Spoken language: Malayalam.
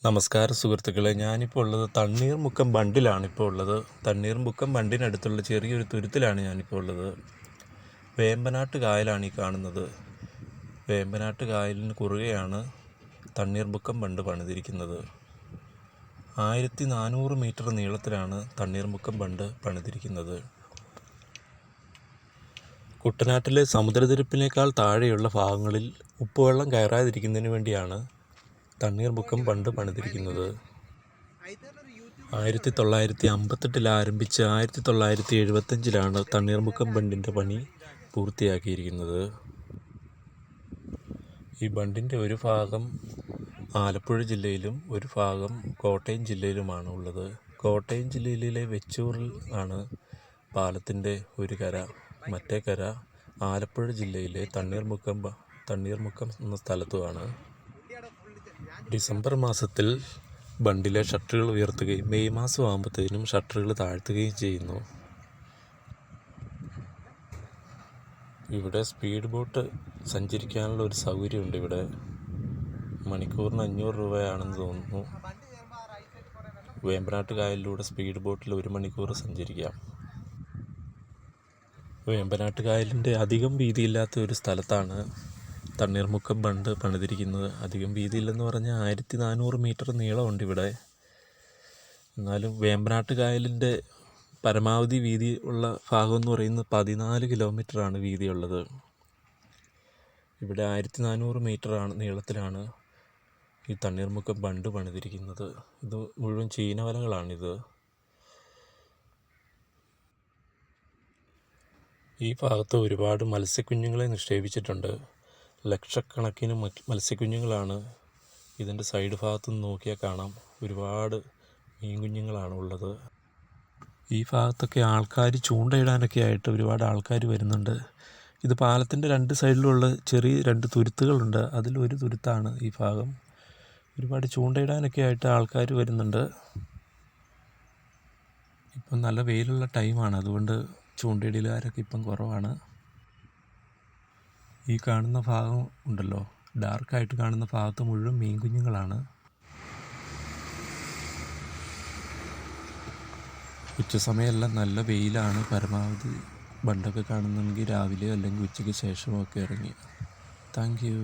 നമസ്കാരം സുഹൃത്തുക്കളെ, ഞാനിപ്പോൾ ഉള്ളത് തണ്ണീർമുക്കം ബണ്ടിലാണ് ഉള്ളത്. തണ്ണീർമുക്കം ബണ്ടിനടുത്തുള്ള ചെറിയൊരു തുരുത്തിലാണ് ഞാനിപ്പോൾ ഉള്ളത്. വേമ്പനാട്ട് കായലാണ് ഈ കാണുന്നത്. വേമ്പനാട്ട് കായലിന് കുറുകെയാണ് തണ്ണീർമുക്കം ബണ്ട് പണിതിരിക്കുന്നത്. 1400 മീറ്റർ നീളത്തിലാണ് തണ്ണീർമുക്കം ബണ്ട് പണിതിരിക്കുന്നത്. കുട്ടനാട്ടിലെ സമുദ്രനിരപ്പിനേക്കാൾ താഴെയുള്ള ഭാഗങ്ങളിൽ ഉപ്പുവെള്ളം കയറാതിരിക്കുന്നതിന് വേണ്ടിയാണ് തണ്ണീർമുക്കം ബണ്ട് പണിതിരിക്കുന്നത്. 1958 ആരംഭിച്ച് 1975 തണ്ണീർമുക്കം ബണ്ടിൻ്റെ പണി പൂർത്തിയാക്കിയിരിക്കുന്നത്. ഈ ബണ്ടിൻ്റെ ഒരു ഭാഗം ആലപ്പുഴ ജില്ലയിലും ഒരു ഭാഗം കോട്ടയം ജില്ലയിലുമാണ് ഉള്ളത്. കോട്ടയം ജില്ലയിലെ വെച്ചൂരിൽ ആണ് പാലത്തിൻ്റെ ഒരു കര. മറ്റേ കര ആലപ്പുഴ ജില്ലയിലെ തണ്ണീർമുക്കം എന്ന സ്ഥലത്തുമാണ്. ഡിസംബർ മാസത്തിൽ ബണ്ടിലെ ഷട്ടറുകൾ ഉയർത്തുകയും മെയ് മാസം ആകുമ്പോഴത്തേനും ഷട്ടറുകൾ താഴ്ത്തുകയും ചെയ്യുന്നു. ഇവിടെ സ്പീഡ് ബോട്ട് സഞ്ചരിക്കാനുള്ള ഒരു സൗകര്യമുണ്ട്. ഇവിടെ മണിക്കൂറിന് 500 രൂപയാണെന്ന് തോന്നുന്നു. വേമ്പനാട്ട് കായലിലൂടെ സ്പീഡ് ബോട്ടിൽ 1 മണിക്കൂർ സഞ്ചരിക്കാം. വേമ്പനാട്ട് കായലിൻ്റെ അധികം വീതിയില്ലാത്ത ഒരു സ്ഥലത്താണ് തണ്ണീർമുക്കം ബണ്ട് പണിതിരിക്കുന്നത്. അധികം വീതിയില്ലെന്ന് പറഞ്ഞാൽ 1400 മീറ്റർ നീളമുണ്ട് ഇവിടെ. എന്നാലും വേമ്പനാട്ട് കായലിൻ്റെ പരമാവധി വീതി ഉള്ള ഭാഗം എന്ന് പറയുന്നത് 14 കിലോമീറ്ററാണ് വീതിയുള്ളത്. ഇവിടെ 1400 മീറ്റർ നീളത്തിലാണ് ഈ തണ്ണീർമുക്കം ബണ്ട് പണിതിരിക്കുന്നത്. ഇത് മുഴുവൻ ചീനവലകളാണിത്. ഈ ഭാഗത്ത് ഒരുപാട് മത്സ്യക്കുഞ്ഞുങ്ങളെ നിക്ഷേപിച്ചിട്ടുണ്ട്. ലക്ഷക്കണക്കിന് മത്സ്യക്കുഞ്ഞുങ്ങളാണ്. ഇതിൻ്റെ സൈഡ് ഭാഗത്തു നിന്ന് നോക്കിയാൽ കാണാം, ഒരുപാട് മീൻ കുഞ്ഞുങ്ങളാണ് ഉള്ളത്. ഈ ഭാഗത്തൊക്കെ ആൾക്കാർ ചൂണ്ടയിടാനൊക്കെ ആയിട്ട് ഒരുപാട് ആൾക്കാർ വരുന്നുണ്ട്. ഇത് പാലത്തിൻ്റെ 2 സൈഡിലുള്ള ചെറിയ 2 തുരുത്തുകളുണ്ട്. അതിലൊരു തുരുത്താണ് ഈ ഭാഗം. ഒരുപാട് ചൂണ്ടയിടാനൊക്കെ ആയിട്ട് ആൾക്കാർ വരുന്നുണ്ട്. ഇപ്പം നല്ല വെയിലുള്ള ടൈമാണ്, അതുകൊണ്ട് ചൂണ്ടയിടലുകാരൊക്കെ ഇപ്പം കുറവാണ്. ഈ കാണുന്ന ഭാഗം ഉണ്ടല്ലോ, ഡാർക്കായിട്ട് കാണുന്ന ഭാഗത്ത് മുഴുവൻ മീൻ കുഞ്ഞുങ്ങളാണ്. ഉച്ച സമയമെല്ലാം നല്ല വെയിലാണ്. പരമാവധി ബണ്ടൊക്കെ കാണുന്നെങ്കിൽ രാവിലെ അല്ലെങ്കിൽ ഉച്ചയ്ക്ക് ശേഷമൊക്കെ ഇറങ്ങി. Thank you.